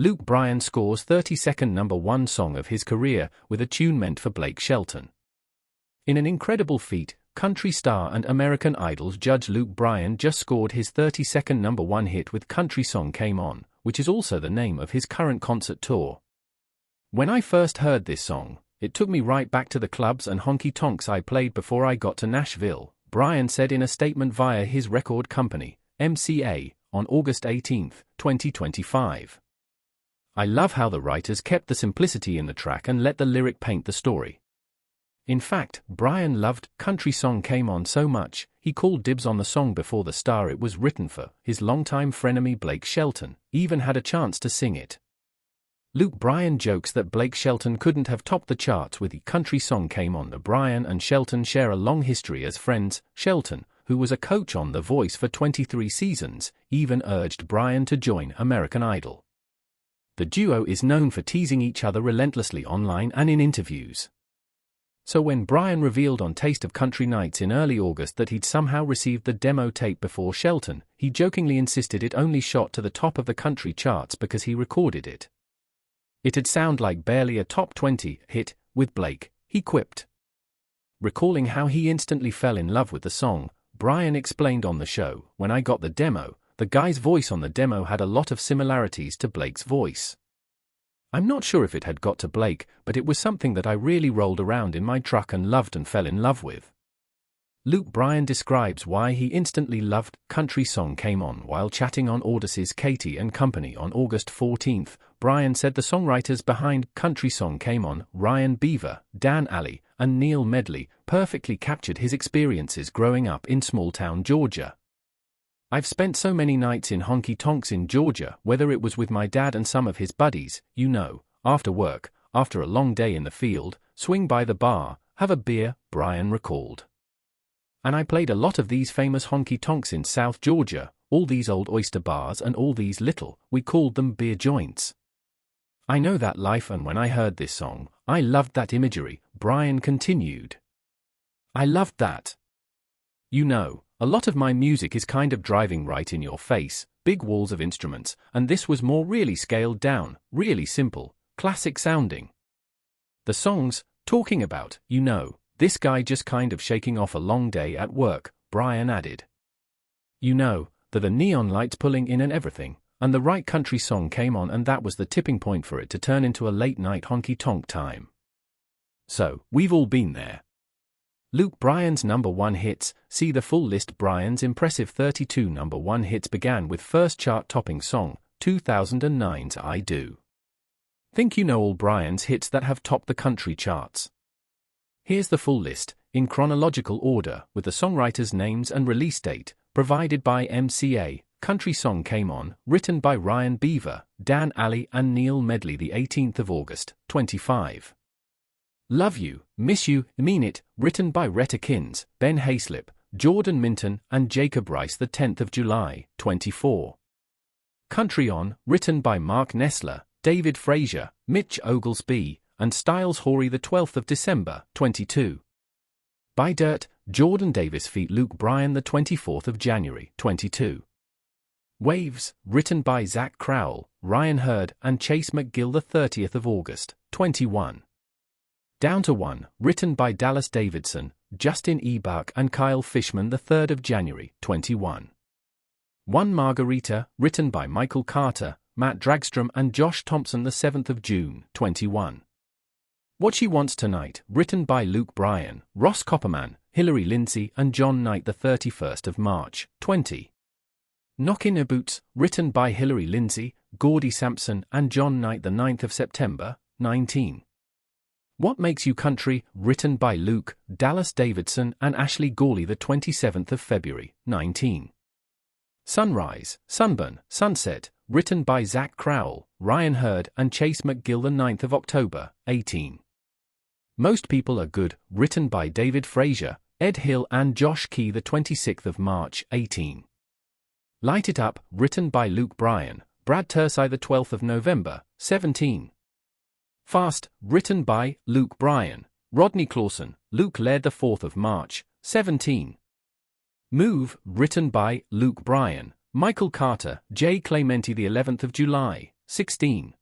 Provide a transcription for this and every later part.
Luke Bryan scores 32nd #1 song of his career with a tune meant for Blake Shelton. In an incredible feat, country star and American Idol's judge Luke Bryan just scored his 32nd #1 hit with Country Song Came On, which is also the name of his current concert tour. When I first heard this song, it took me right back to the clubs and honky-tonks I played before I got to Nashville, Bryan said in a statement via his record company, MCA, on August 18, 2025. I love how the writers kept the simplicity in the track and let the lyric paint the story. In fact, Bryan loved Country Song Came On so much, he called dibs on the song before the star it was written for, his longtime frenemy Blake Shelton, even had a chance to sing it. Luke Bryan jokes that Blake Shelton couldn't have topped the charts with the Country Song Came On. Bryan and Shelton share a long history as friends. Shelton, who was a coach on The Voice for 23 seasons, even urged Bryan to join American Idol. The duo is known for teasing each other relentlessly online and in interviews. So when Bryan revealed on Taste of Country Nights in early August that he'd somehow received the demo tape before Shelton, he jokingly insisted it only shot to the top of the country charts because he recorded it. It'd sound like barely a top 20 hit with Blake, he quipped. Recalling how he instantly fell in love with the song, Bryan explained on the show, "When I got the demo, the guy's voice on the demo had a lot of similarities to Blake's voice. I'm not sure if it had got to Blake, but it was something that I really rolled around in my truck and loved and fell in love with." Luke Bryan describes why he instantly loved Country Song Came On while chatting on Audacy's Katie and Company on August 14. Bryan said the songwriters behind Country Song Came On, Ryan Beaver, Dan Alley, and Neil Medley, perfectly captured his experiences growing up in small-town Georgia. "I've spent so many nights in honky-tonks in Georgia, whether it was with my dad and some of his buddies, after work, after a long day in the field, swing by the bar, have a beer," Bryan recalled. "And I played a lot of these famous honky-tonks in South Georgia, all these old oyster bars and all these little, we called them beer joints. I know that life, and when I heard this song, I loved that imagery," Bryan continued. "I loved that. A lot of my music is kind of driving right in your face, big walls of instruments, and this was more really scaled down, really simple, classic sounding. The song's talking about, this guy just kind of shaking off a long day at work," Bryan added. The neon lights pulling in and everything, and the right country song came on, and that was the tipping point for it to turn into a late-night honky-tonk time. So, we've all been there. Luke Bryan's #1 hits, see the full list. Bryan's impressive 32 #1 hits began with first chart-topping song, 2009's I Do. Think you know all Bryan's hits that have topped the country charts? Here's the full list, in chronological order, with the songwriters' names and release date, provided by MCA. Country Song Came On, written by Ryan Beaver, Dan Alley and Neil Medley, the 18th of August, 25. Love You, Miss You, Mean It, written by Retta Kins, Ben Hayslip, Jordan Minton and Jacob Rice, the 10th of July, 24. Country On, written by Mark Nessler, David Frazier, Mitch Oglesby, and Styles Horry, the 12th of December, 22. Buy Dirt, Jordan Davis feat. Luke Bryan, the 24th of January, 22. Waves, written by Zach Crowell, Ryan Hurd, and Chase McGill, the 30th of August, 21. Down to One, written by Dallas Davidson, Justin E. Buck and Kyle Fishman, the 3rd of January, 21. One Margarita, written by Michael Carter, Matt Dragstrom and Josh Thompson, the 7th of June, 21. What She Wants Tonight, written by Luke Bryan, Ross Copperman, Hillary Lindsey and John Knight, the 31st of March, 20. Knockin' Her Boots, written by Hillary Lindsey, Gordy Sampson and John Knight, the 9th of September, 19. What Makes You Country, written by Luke, Dallas Davidson and Ashley Gawley, the 27th of February, 19. Sunrise, Sunburn, Sunset, written by Zach Crowell, Ryan Hurd and Chase McGill, the 9th of October, 18. Most People Are Good, written by David Frazier, Ed Hill and Josh Key, the 26th of March, 18. Light It Up, written by Luke Bryan, Brad Tersey, the 12th of November, 17. Fast, written by Luke Bryan, Rodney Clawson, Luke Laird, the 4th of March, 17. Move, written by Luke Bryan, Michael Carter, Jay Clementi, the 11th of July, 16.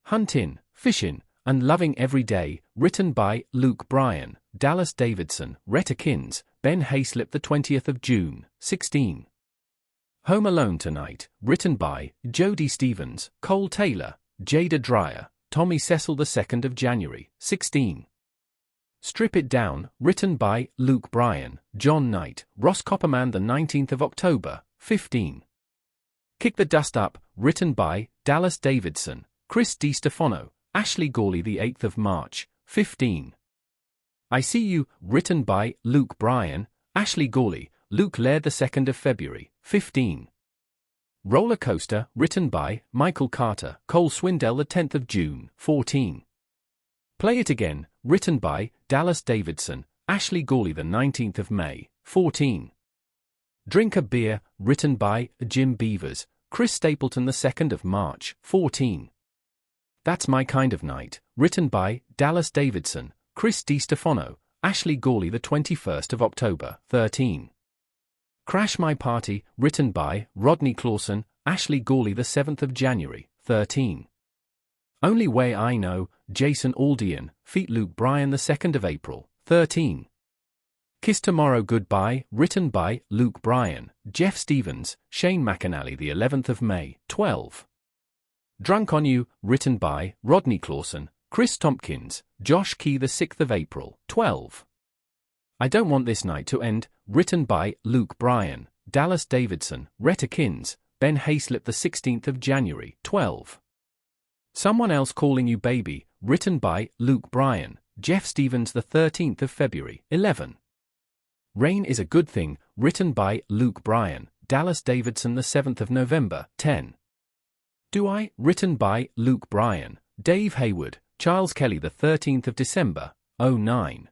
Huntin', Fishin', and Loving Every Day, written by Luke Bryan, Dallas Davidson, Retta Kins, Ben Hayslip the 20th of June, 16. Home Alone Tonight, written by Jody Stevens, Cole Taylor, Jada Dreyer, Tommy Cecil the 2nd of January, 16. Strip It Down, written by Luke Bryan, John Knight, Ross Copperman the 19th of October, 15. Kick the Dust Up, written by Dallas Davidson, Chris DiStefano, Ashley Gawley the 8th of March, 15. I See You, written by Luke Bryan, Ashley Gawley, Luke Laird the 2nd of February, 15. Roller Coaster, written by Michael Carter, Cole Swindell the 10th of June, 14. Play It Again, written by Dallas Davidson, Ashley Gawley the 19th of May, 14. Drink a Beer, written by Jim Beavers, Chris Stapleton the 2nd of March, 14. That's My Kind of Night, written by Dallas Davidson, Chris DiStefano, Ashley Gawley the 21st of October, 13. Crash My Party, written by Rodney Clawson, Ashley Gawley the 7th of January, 13. Only Way I Know, Jason Aldean, feat. Luke Bryan the 2nd of April, 13. Kiss Tomorrow Goodbye, written by Luke Bryan, Jeff Stevens, Shane McAnally the 11th of May, 12. Drunk on You, written by Rodney Clawson, Chris Tompkins, Josh Key the 6th of April, 12. I Don't Want This Night to End, written by Luke Bryan, Dallas Davidson, Retta Kins, Ben Hayslip the 16th of January, 12. Someone Else Calling You Baby, written by Luke Bryan, Jeff Stevens the 13th of February, 11. Rain Is a Good Thing, written by Luke Bryan, Dallas Davidson the 7th of November, 10. Do I, written by Luke Bryan, Dave Hayward, Charles Kelly the 13th of December, 09.